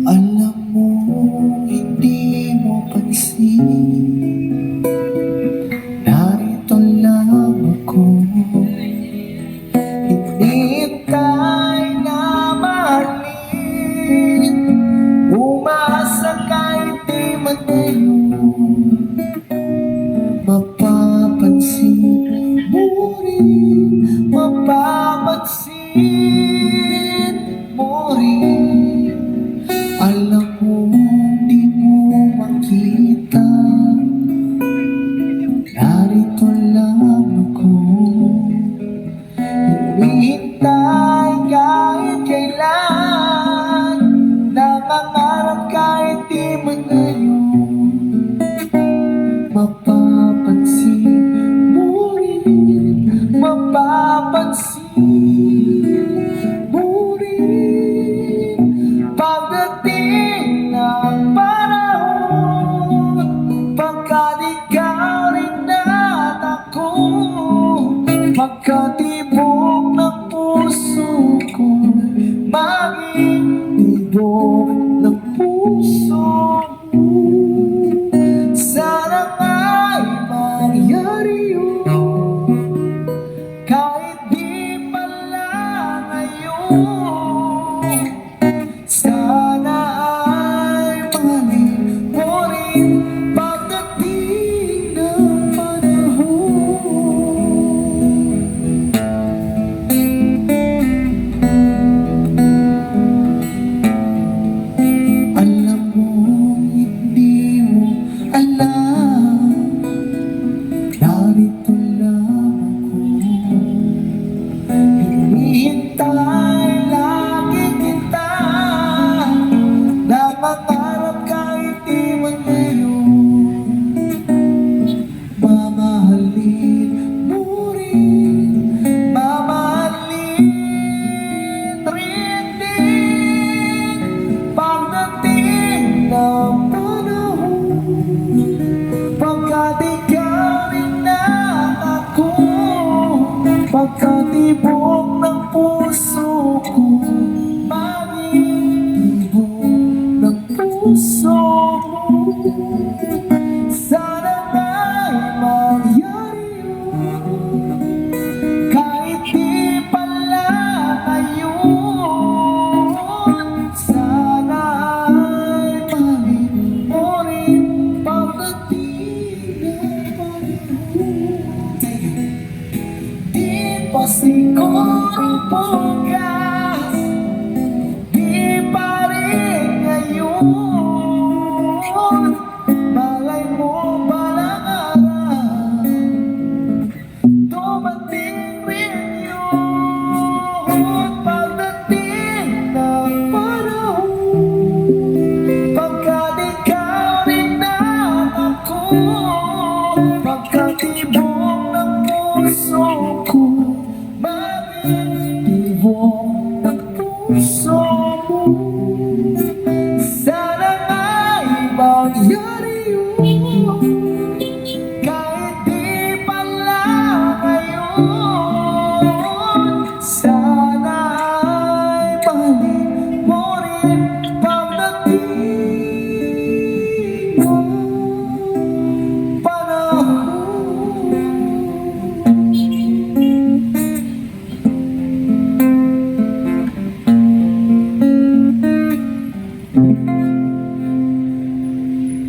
Alam mo, hindi mo pansin, narito lang ako. Hinihintay na mahalin, umasa kahit di man ngayon. Mapapansin mo rin, mapapansin mo rin. Alam mo, di mo makita, narito lang ako. Hinihintay kahit kailan, nangangarap kahit di man ngayon. Mapapansin mo rin, mapapansin mo rin. Pagdating ng panahon, pagkat ikaw rin at ako, pagkatibok ng puso ko, maging tibok ng puso mo. Sana nga'y mangyari yun, kahit di pala ngayon. Sana ay mahalin mo rin pagdating ng panahon. Alam mo, hindi mo alam, narito lang ako. Hinihintay lagi kita, nangangarap kahit di man ngayon. Mamahalin mo rin, mamahalin rin din. Pagdating ng panahon, pagkat ikaw rin at ako, pagkatibok ng puso ko, maging tibok ng puso mo. Sana nga'y mangyari yun, kahit di pala ngayon. Sana ay mahalin mo rin pagdating ng panahon. Di pa siguro bukas, di pa rin ngayon. Malay mo balang araw, dumating rin yun. Pagdating ng panahon, pagkat ikaw rin at ako,